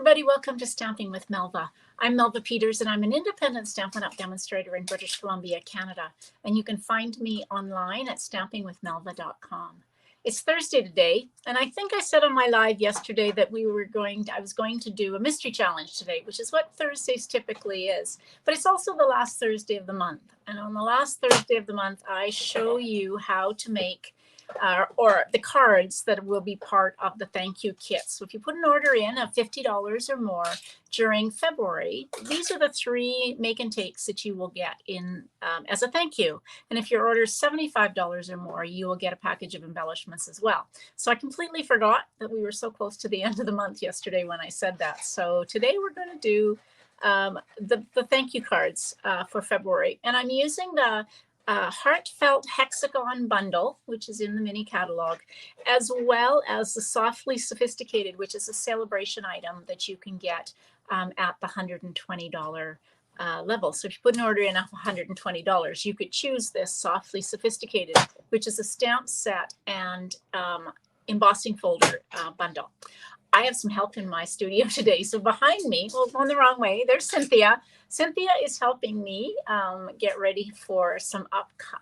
everybody. Welcome to Stamping with Melva. I'm Melva Peters, and I'm an independent Stampin' Up! Demonstrator in British Columbia, Canada. And you can find me online at stampingwithmelva.com. It's Thursday today, and I think I said on my live yesterday that I was going to do a mystery challenge today, which is what Thursdays typically is. But it's also the last Thursday of the month. And on the last Thursday of the month, I show you how to make or the cards that will be part of the thank you kit. So if you put an order in of $50 or more during February, these are the 3 make and takes that you will get in as a thank you. And if your order is $75 or more, you will get a package of embellishments as well. So I completely forgot that we were so close to the end of the month yesterday when I said that. So today we're going to do the thank you cards for February. And I'm using the Heartfelt Hexagon Bundle, which is in the mini catalog, as well as the Softly Sophisticated, which is a celebration item that you can get at the $120 level. So if you put an order in of $120, you could choose this Softly Sophisticated, which is a stamp set and embossing folder bundle. I have some help in my studio today. So behind me, well, going the wrong way, there's Cynthia. Cynthia is helping me get ready for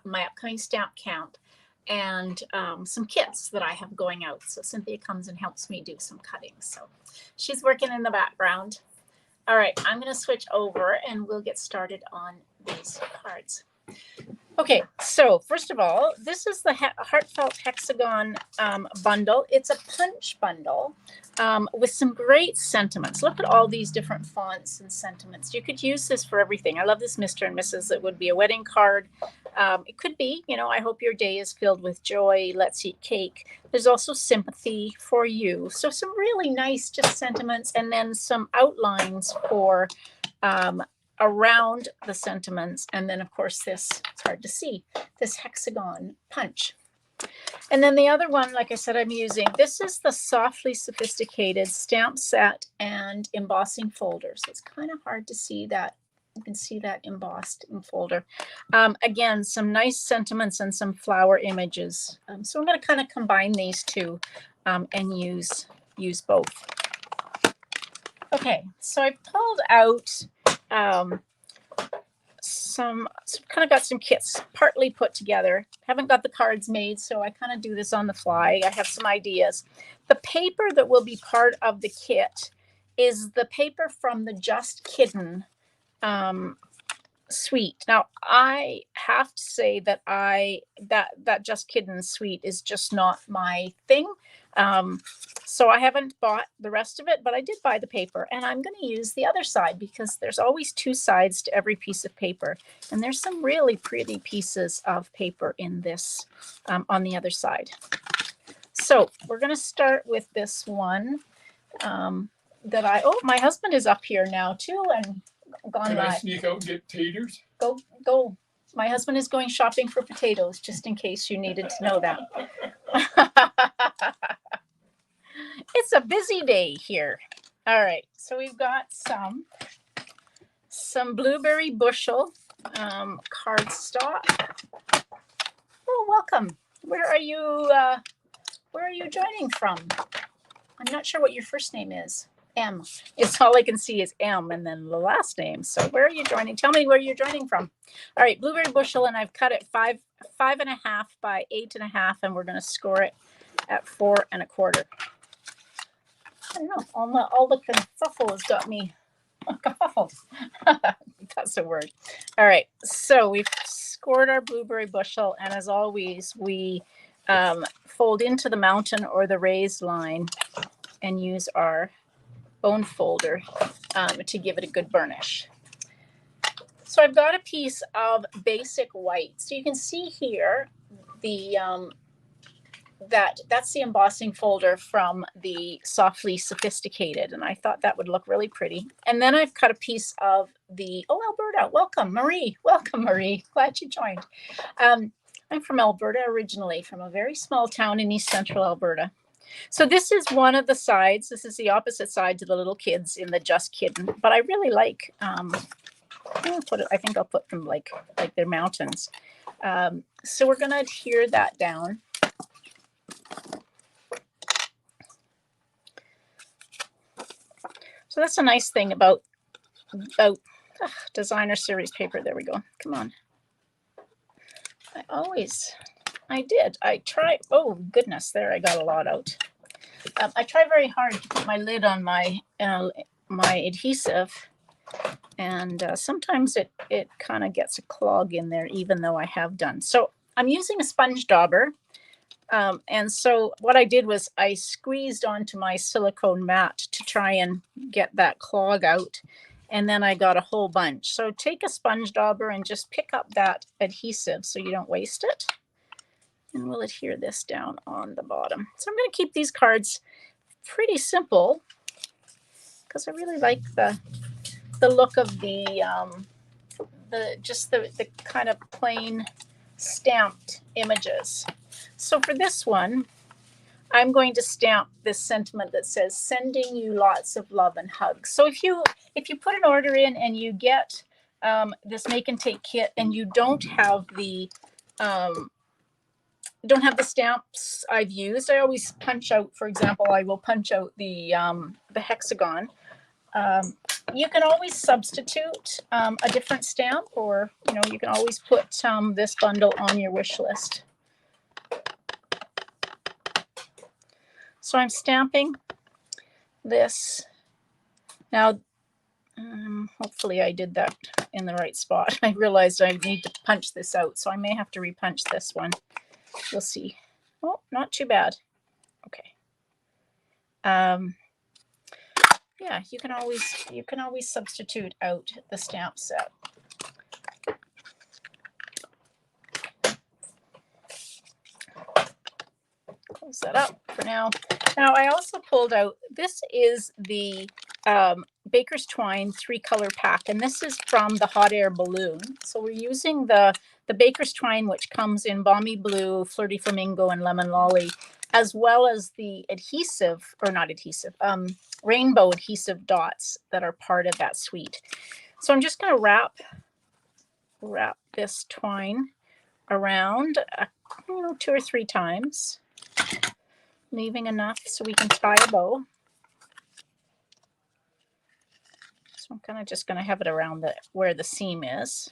my upcoming stamp count and some kits that I have going out. So Cynthia comes and helps me do some cutting. So she's working in the background. All right, I'm going to switch over and we'll get started on these cards. Okay, so first of all, this is the Heartfelt Hexagon bundle. It's a punch bundle with some great sentiments. Look at all these different fonts and sentiments. You could use this for everything. I love this Mr. and Mrs. It would be a wedding card. It could be, I hope your day is filled with joy. Let's eat cake. There's also sympathy for you. So some really nice just sentiments, and then some outlines for around the sentiments. And then of course this, it's hard to see, this hexagon punch. And then the other one, like I said, I'm using, this is the Softly Sophisticated stamp set and embossing folder. So it's kind of hard to see that. You can see that embossed in folder. Again, some nice sentiments and some flower images. So I'm going to kind of combine these two and use both. Okay, so I pulled out some kind of got some kits partly put together. Haven't got the cards made, so I kind of do this on the fly. I have some ideas. The paper that will be part of the kit is the paper from the Just Kiddin' suite. Now I have to say that that Just Kiddin' suite is just not my thing. So I haven't bought the rest of it, but I did buy the paper, and I'm going to use the other side because there's always 2 sides to every piece of paper. And there's some really pretty pieces of paper in this on the other side. So we're going to start with this one my husband is up here now too and gone live. Can I sneak out and get taters? Go. My husband is going shopping for potatoes, just in case you needed to know that. It's a busy day here. All right, so we've got some blueberry bushel cardstock. Oh, welcome. Where are you joining from? I'm not sure what your first name is. M. It's all I can see is M and then the last name. So where are you joining? Tell me where you're joining from. All right, blueberry bushel, and I've cut it 5.5 by 8.5, and we're going to score it at 4 1/4. I don't know. All the kerfuffle has got me. Kerfuffle. That's a word. All right. So we've scored our blueberry bushel, and as always, we fold into the mountain or the raised line and use our bone folder to give it a good burnish. So I've got a piece of basic white. So you can see here that's the embossing folder from the Softly Sophisticated, and I thought that would look really pretty. And then I've cut a piece of the Alberta. Welcome, Marie. Welcome, Marie. Glad you joined. I'm from Alberta originally, from a very small town in East Central Alberta. So this is one of the sides. This is the opposite side to the little kids in the Just Kiddin'. But I really like. I think I'll put them like they're mountains. So we're going to adhere that down. So that's a nice thing about designer series paper. There we go. Come on. I try. Oh goodness, there I got a lot out. I try very hard to put my lid on my adhesive, and sometimes it kind of gets a clog in there, even though I have done. So I'm using a sponge dauber, and so what I did was I squeezed onto my silicone mat to try and get that clog out, and then I got a whole bunch. So take a sponge dauber and just pick up that adhesive so you don't waste it. And we'll adhere this down on the bottom. So I'm going to keep these cards pretty simple because I really like the look of the kind of plain stamped images. So for this one, I'm going to stamp this sentiment that says sending you lots of love and hugs. So if you put an order in and you get this make and take kit and you don't have the stamps I've used, I always punch out, for example, I will punch out the hexagon. You can always substitute a different stamp, or you can always put this bundle on your wish list. So I'm stamping this. Now, hopefully I did that in the right spot. I realized I need to punch this out, so I may have to repunch this one. We'll see. Oh, not too bad. Okay. Yeah, you can always substitute out the stamp set. Close that up for now. Now I also pulled out, this is the Baker's Twine 3-color pack, and this is from the Hot Air Balloon. So we're using the Baker's Twine, which comes in Balmy Blue, Flirty Flamingo, and Lemon Lolly, as well as the adhesive, or not adhesive, rainbow adhesive dots that are part of that suite. So I'm just going to wrap this twine around 2 or 3 times, leaving enough so we can tie a bow. So I'm kind of just going to have it around where the seam is.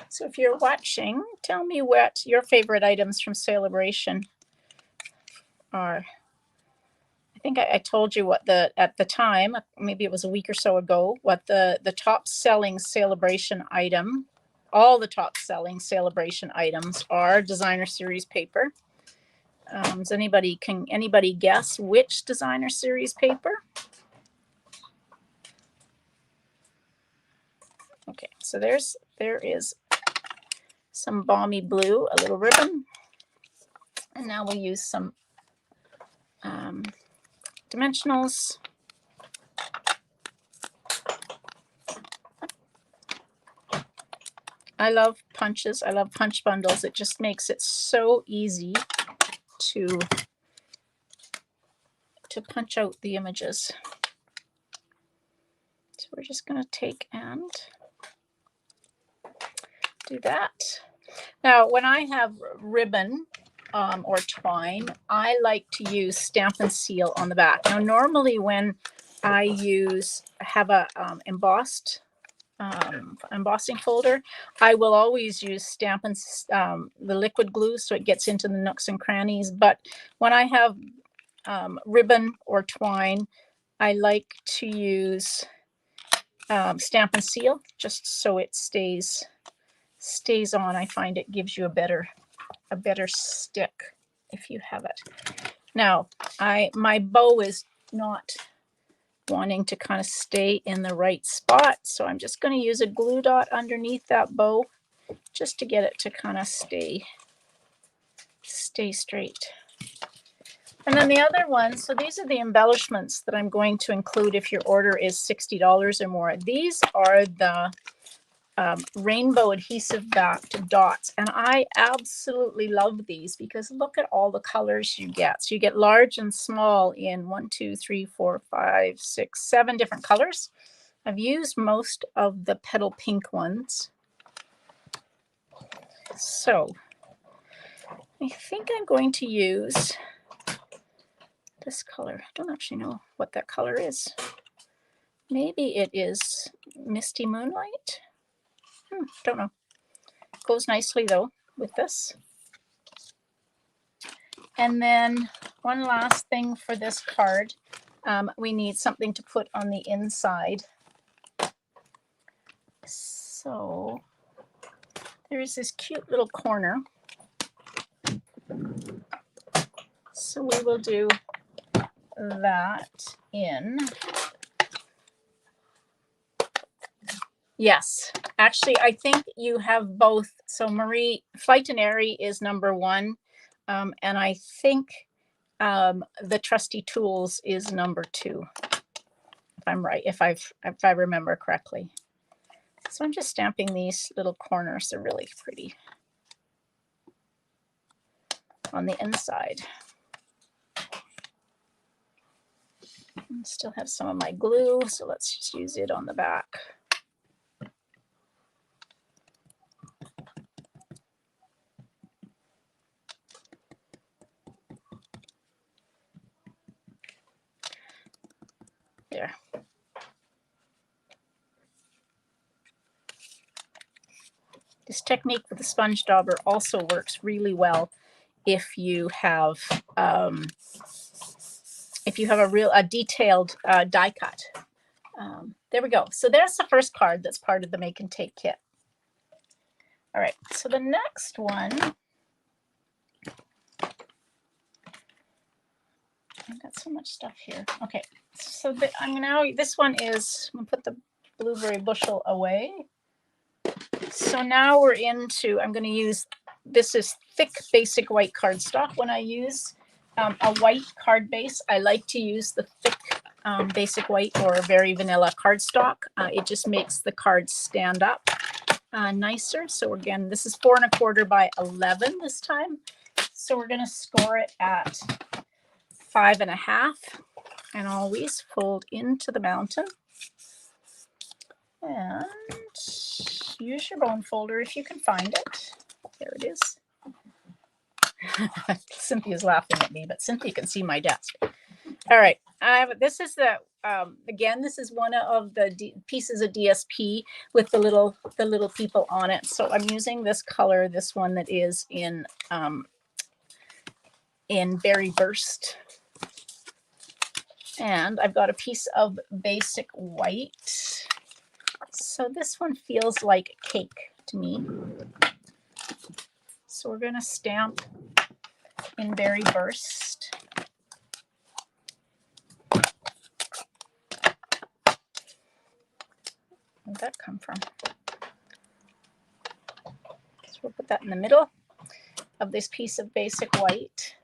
So if you're watching, tell me what your favorite items from Celebration are. I think I told you what at the time, maybe it was a week or so ago, what the top selling Celebration item, all the top selling Celebration items are designer series paper. Does anybody guess which designer series paper? Okay, so there is some Balmy Blue, a little ribbon, and now we'll use some dimensionals. I love punches. I love punch bundles. It just makes it so easy to punch out the images. So we're just going to take and do that. Now, when I have ribbon or twine, I like to use Stamp and Seal on the back. Now, normally when I have a embossing folder, I will always use Stamp and the liquid glue so it gets into the nooks and crannies. But when I have ribbon or twine, I like to use Stamp and Seal just so it stays on. I find it gives you a better stick if you have it. Now, my bow is not wanting to kind of stay in the right spot, so I'm just going to use a glue dot underneath that bow just to get it to kind of stay straight. And then the other one, so these are the embellishments that I'm going to include if your order is $60 or more. These are the rainbow adhesive backed dots, and I absolutely love these because look at all the colors you get. So you get large and small in 1, 2, 3, 4, 5, 6, 7 different colors. I've used most of the petal pink ones. So I think I'm going to use this color. I don't actually know what that color is. Maybe it is Misty Moonlight. Don't know. Goes nicely though with this. And then one last thing for this card, we need something to put on the inside. So there's this cute little corner. So we will do that in. Yes, actually, I think you have both. So Marie, Flight and Airy is number 1. And I think the Trusty Tools is number 2. If I'm right, if I remember correctly. So I'm just stamping these little corners. They're really pretty on the inside. I still have some of my glue, so let's just use it on the back. There. This technique with the sponge dauber also works really well if you have a detailed die cut. There we go. So there's the first card that's part of the Make and Take kit. All right, so the next one, I've got so much stuff here. Okay, so this one is, I'm gonna put the blueberry bushel away. So now we're into, I'm gonna use, this is thick basic white cardstock. When I use a white card base, I like to use the thick basic white or very vanilla cardstock. It just makes the cards stand up nicer. So again, this is 4 1/4 by 11 this time. So we're going to score it at 5 1/2 and always fold into the mountain. And use your bone folder if you can find it. There it is. Cynthia's laughing at me, but Cynthia can see my desk. All right. This is the again. This is one of the pieces of DSP with the little people on it. So I'm using this color, this one that is in Berry Burst, and I've got a piece of basic white. So this one feels like cake to me. So we're going to stamp in Berry Burst. Where'd that come from? So we'll put that in the middle of this piece of basic white.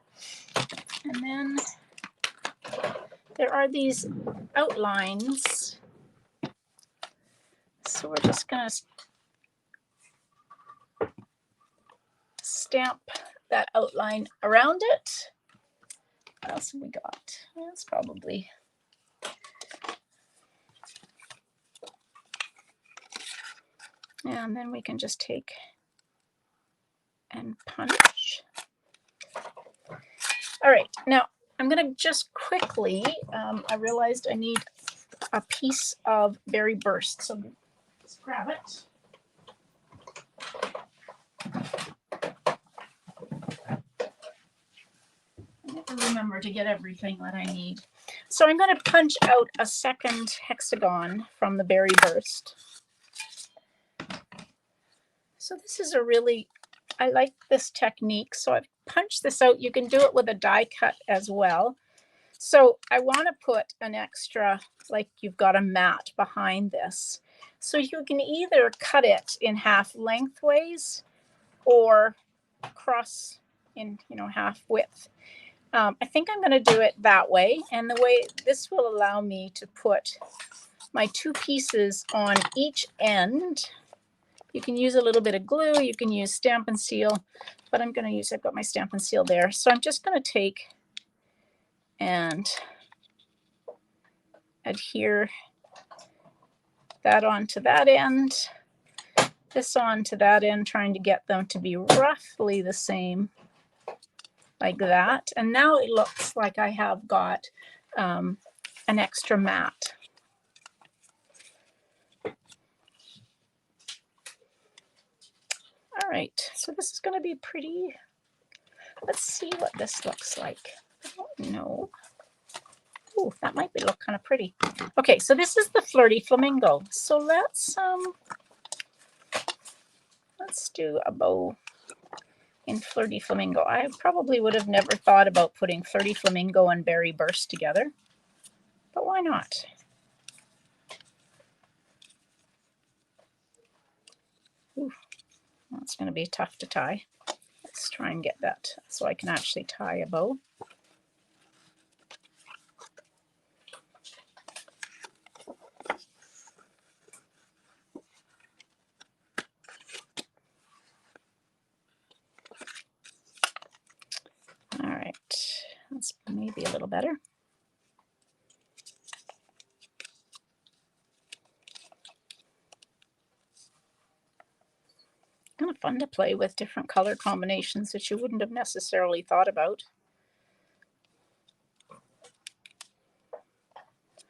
And then there are these outlines. So we're just going to stamp that outline around it. What else have we got? That's probably... And then we can just take and punch. All right, now I'm going to just quickly, I realized I need a piece of Berry Burst. So let's grab it. I have to remember to get everything that I need. So I'm going to punch out a second hexagon from the Berry Burst. So this is a really, I like this technique. So I've punched this out. You can do it with a die cut as well. So I want to put an extra, like you've got a mat behind this. So you can either cut it in half lengthways or cross in, half width. I think I'm going to do it that way. And the way this will allow me to put my 2 pieces on each end. You can use a little bit of glue. You can use Stamp and Seal, but I've got my Stamp and Seal there. So I'm just going to take and adhere that onto that end. this on to that end, trying to get them to be roughly the same, like that. And now it looks like I have got an extra mat. All right, so this is going to be pretty. Let's see what this looks like. I don't know. Ooh, that might look kind of pretty. Okay, so this is the Flirty Flamingo. So let's do a bow in Flirty Flamingo. I probably would have never thought about putting Flirty Flamingo and Berry Burst together, but why not? Ooh, that's going to be tough to tie. Let's try and get that so I can actually tie a bow. All right, that's maybe a little better. Kind of fun to play with different color combinations that you wouldn't have necessarily thought about.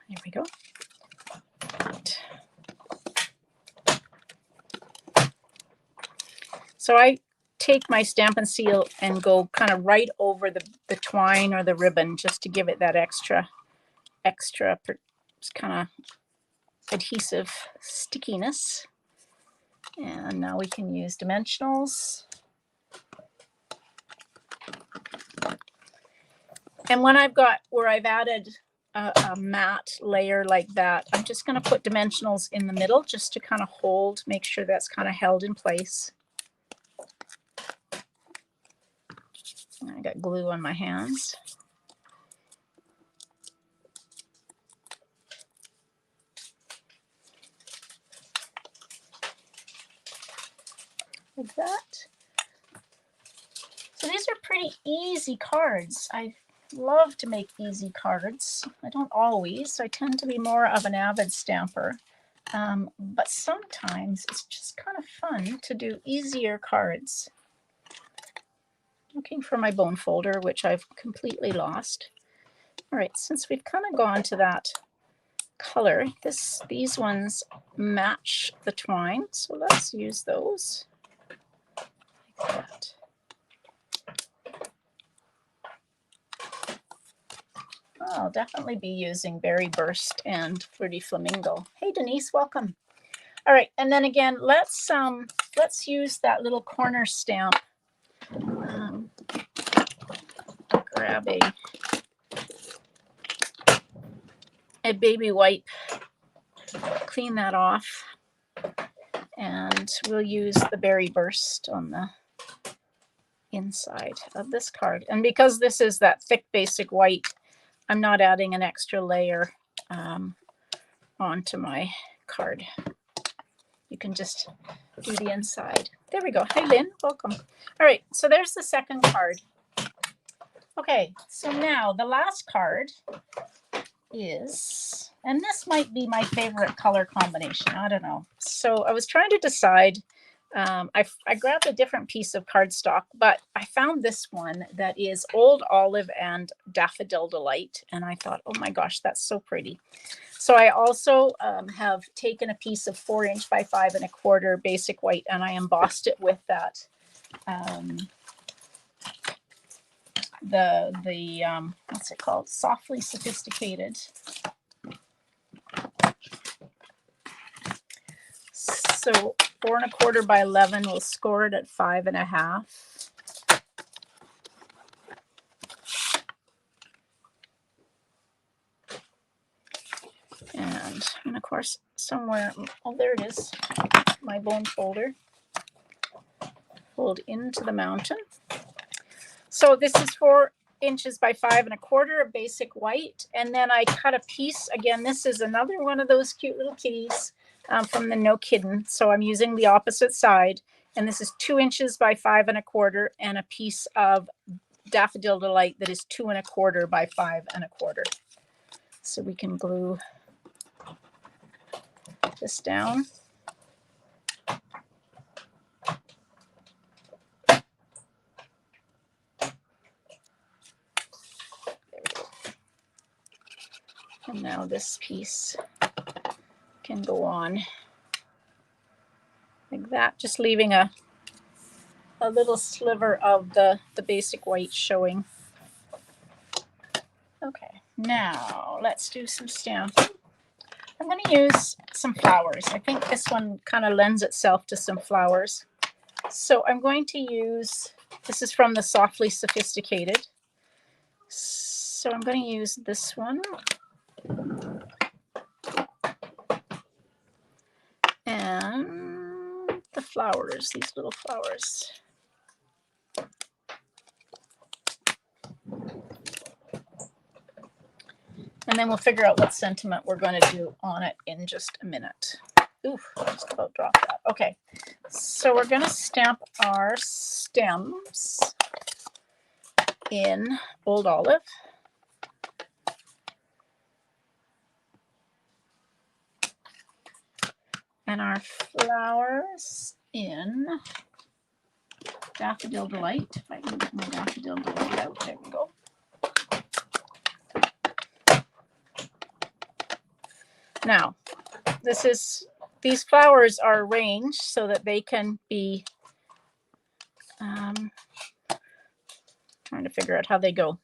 There we go. Right. So I take my Stampin' Seal and go kind of right over the twine or the ribbon just to give it that extra kind of adhesive stickiness. And now we can use dimensionals. And when I've got where I've added a matte layer like that, I'm just going to put dimensionals in the middle just to kind of hold, make sure that's kind of held in place. I got glue on my hands. Like that. So these are pretty easy cards. I love to make easy cards. I don't always. I tend to be more of an avid stamper. But sometimes it's just kind of fun to do easier cards. Looking for my bone folder, which I've completely lost. All right, since we've kind of gone to that color, these ones match the twine, so let's use those like that. I'll definitely be using Berry Burst and Flirty Flamingo. Hey Denise, welcome. All right, and then again, let's use that little corner stamp. Grab a baby wipe, clean that off, and we'll use the Berry Burst on the inside of this card. And because this is that thick basic white, I'm not adding an extra layer onto my card. You can just do the inside. There we go. Hi Lynn, welcome. All right, so there's the second card. Okay, so now the last card is, and this might be my favorite color combination, I don't know. So I was trying to decide, I grabbed a different piece of cardstock, but I found this one that is Old Olive and Daffodil Delight, and I thought, oh my gosh, that's so pretty. So I also have taken a piece of 4" by 5 1/4 basic white, and I embossed it with that the what's it called? Softly Sophisticated. So 4 1/4 by 11, we'll score it at 5 1/2. And of course, somewhere, oh, there it is, my bone folder. Fold into the mountain. So this is 4" by 5 1/4, a basic white. And then I cut a piece. Again, this is another one of those cute little kitties from the No Kiddin'. So I'm using the opposite side. And this is 2" by 5 1/4 and a piece of Daffodil Delight that is 2 1/4 by 5 1/4. So we can glue this down. And now this piece can go on like that, just leaving a little sliver of the basic white showing. Okay, now let's do some stamping. I'm going to use some flowers. I think this one kind of lends itself to some flowers. So I'm going to use, this is from the Softly Sophisticated. So I'm going to use this one. And the flowers, these little flowers. And then we'll figure out what sentiment we're going to do on it in just a minute. Ooh, just about dropped that. Okay, so we're going to stamp our stems in Old Olive. And our flowers in Daffodil Delight. If I can get my Daffodil Delight out, there we go. Now, these flowers are arranged so that they can be, trying to figure out how they go.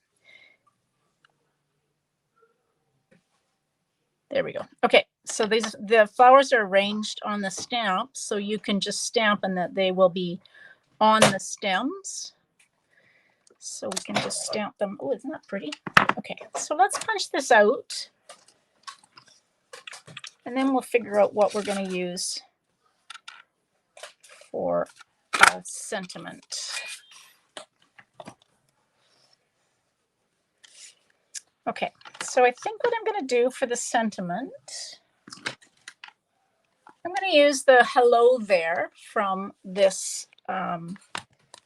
There we go. Okay, so the flowers are arranged on the stamp, so you can just stamp and that they will be on the stems. So we can just stamp them. Oh, isn't that pretty? Okay, so let's punch this out. And then we'll figure out what we're going to use for our sentiment. Okay, so I think what I'm going to do for the sentiment, I'm going to use the Hello There from this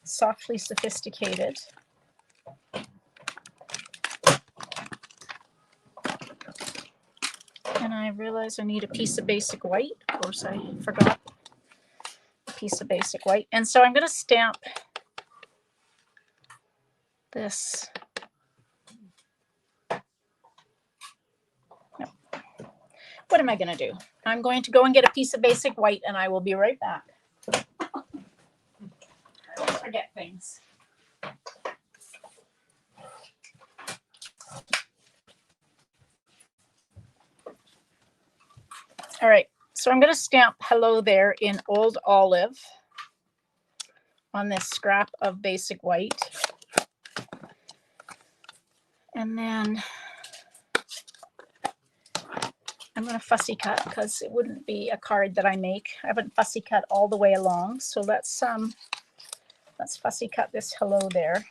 Softly Sophisticated. And I realize I need a piece of basic white. Of course, I forgot a piece of basic white. And so I'm going to stamp this. No. What am I going to do? I'm going to go and get a piece of basic white, and I will be right back. I always forget things. All right, so I'm going to stamp Hello There in Old Olive on this scrap of basic white. And then I'm going to fussy cut because it wouldn't be a card that I make. I haven't fussy cut all the way along. So let's fussy cut this Hello There.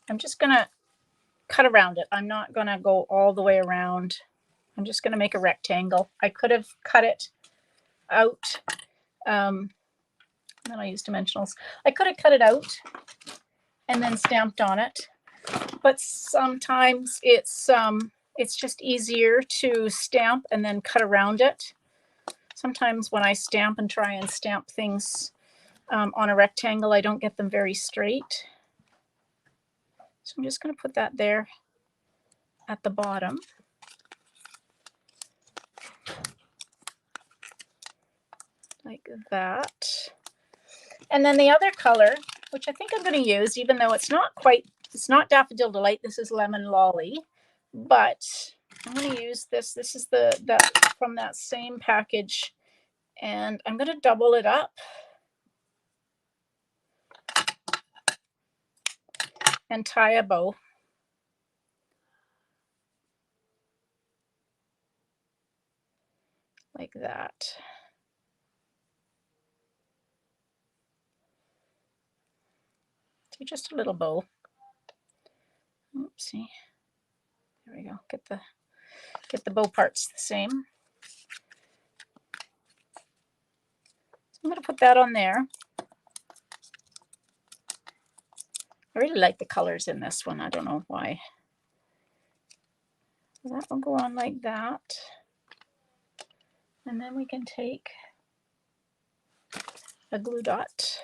I'm just going to cut around it. I'm not going to go all the way around. I'm just going to make a rectangle. I could have cut it out. Then I'll use dimensionals. I could have cut it out and then stamped on it. But sometimes it's just easier to stamp and then cut around it. Sometimes when I stamp and try and stamp things on a rectangle, I don't get them very straight. So I'm just going to put that there at the bottom. Like that. And then the other color, which I think I'm going to use, even though it's not Daffodil Delight, this is Lemon Lolly, but I'm going to use this. This is that from that same package, and I'm going to double it up and tie a bow. Like that. So just a little bow. Oopsie. There we go. Get the bow parts the same. So I'm going to put that on there. I really like the colors in this one. I don't know why. So that will go on like that. And then we can take a glue dot.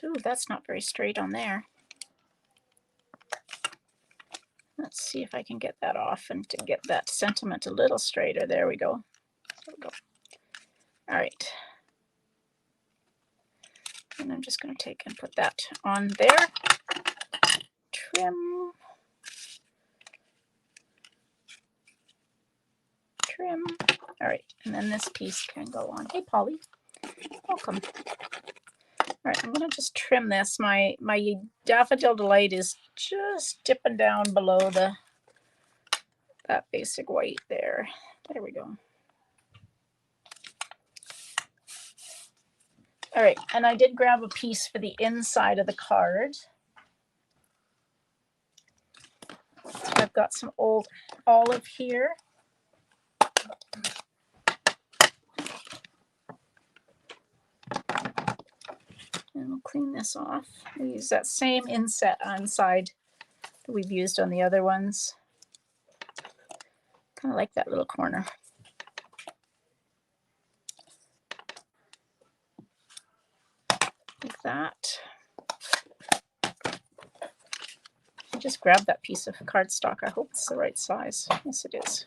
Ooh, that's not very straight on there. Let's see if I can get that off and to get that sentiment a little straighter. There we go. There we go. All right. And I'm just going to take and put that on there. Trim. Trim. All right. And then this piece can go on. Hey, Polly. Welcome. All right. I'm going to just trim this. My Daffodil Delight is just dipping down below that basic white there. There we go. All right, and I did grab a piece for the inside of the card. So I've got some old olive here. And we'll clean this off. We use that same inset inside that we've used on the other ones. Kind of like that little corner. Like that. I just grabbed that piece of cardstock. I hope it's the right size. Yes, it is.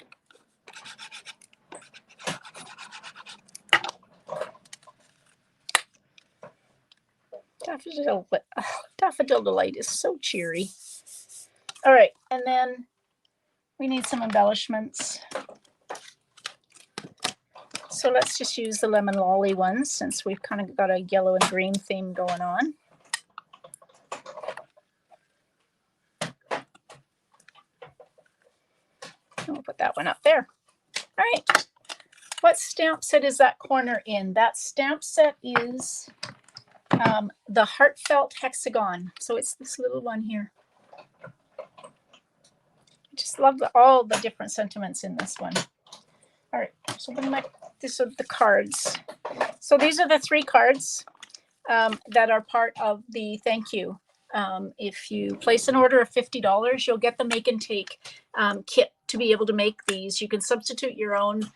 Daffodil Delight is so cheery. All right, and then we need some embellishments. So let's just use the Lemon Lolly ones since we've kind of got a yellow and green theme going on. And we'll put that one up there. All right. What stamp set is that corner in? That stamp set is the Heartfelt Hexagon. So it's this little one here. I just love all the different sentiments in this one. All right, so these are the cards. So these are the 3 cards that are part of the thank you. If you place an order of $50, you'll get the make and take kit to be able to make these. You can substitute your own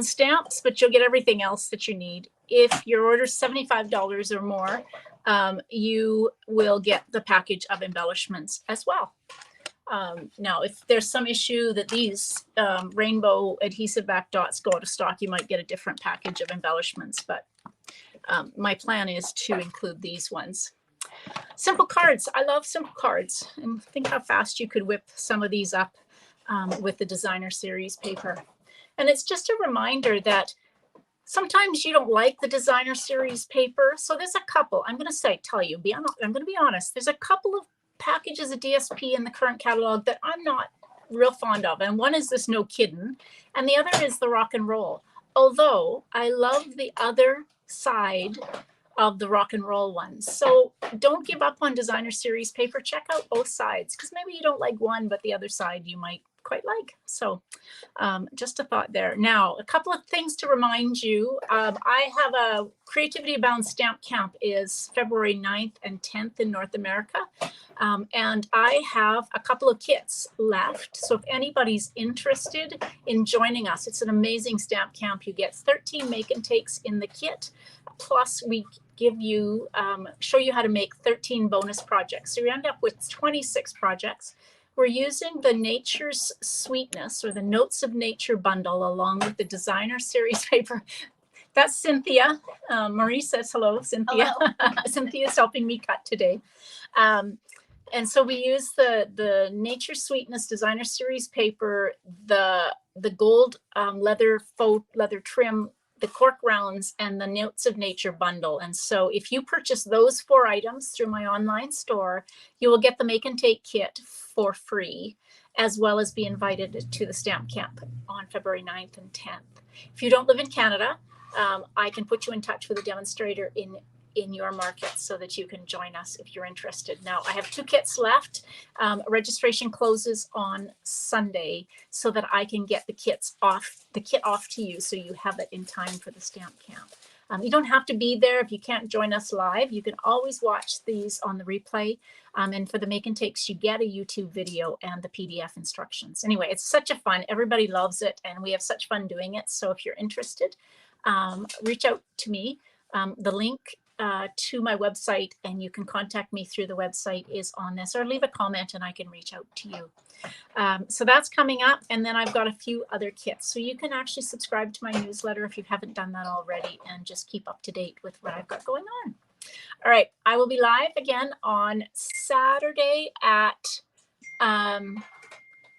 stamps, but you'll get everything else that you need. If your order is $75 or more, you will get the package of embellishments as well. Now, if there's some issue that these rainbow adhesive back dots go out of stock, you might get a different package of embellishments, but my plan is to include these ones. Simple cards. I love simple cards. And think how fast you could whip some of these up with the designer series paper. And it's just a reminder that sometimes you don't like the designer series paper. So there's a couple, I'm going to be honest, there's a couple of packages of DSP in the current catalog that I'm not real fond of. And one is this No Kiddin', and the other is the Rock and Roll. Although I love the other side of the Rock and Roll ones. So don't give up on designer series paper. Check out both sides, because maybe you don't like one, but the other side you might quite like. So just a thought there. Now, a couple of things to remind you. I have a Creativity Abound Stamp Camp is February 9th and 10th in North America. And I have a couple of kits left. So if anybody's interested in joining us, it's an amazing stamp camp. You get 13 make and takes in the kit. Plus we give you, show you how to make 13 bonus projects. So you end up with 26 projects. We're using the Nature's Sweetness or the Notes of Nature bundle along with the designer series paper. That's Cynthia. Marie says hello, Cynthia. Hello. Cynthia's helping me cut today. And so we use the Nature Sweetness designer series paper, the gold leather faux leather trim, the cork rounds, and the Notes of Nature bundle. And so if you purchase those 4 items through my online store, you will get the make and take kit for free, as well as be invited to the stamp camp on February 9th and 10th. If you don't live in Canada, I can put you in touch with a demonstrator in your market so that you can join us if you're interested. Now, I have 2 kits left. Registration closes on Sunday so that I can get the kit off to you so you have it in time for the stamp camp. You don't have to be there if you can't join us live. You can always watch these on the replay. And for the make and takes, you get a YouTube video and the PDF instructions. Anyway, it's such a fun. Everybody loves it, and we have such fun doing it. So if you're interested, reach out to me. The link to my website, and you can contact me through the website is on this, or leave a comment and I can reach out to you. So that's coming up. And then I've got a few other kits. So you can actually subscribe to my newsletter if you haven't done that already, and just keep up to date with what I've got going on. All right. I will be live again on Saturday at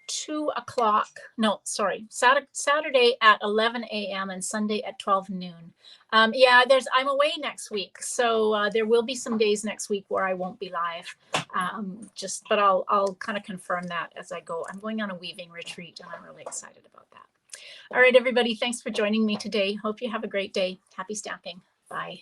2 o'clock. No, sorry. Saturday at 11 a.m. and Sunday at 12 noon. Yeah, I'm away next week. So there will be some days next week where I won't be live. But I'll kind of confirm that as I go. I'm going on a weaving retreat and I'm really excited about that. All right, everybody. Thanks for joining me today. Hope you have a great day. Happy stamping. Bye.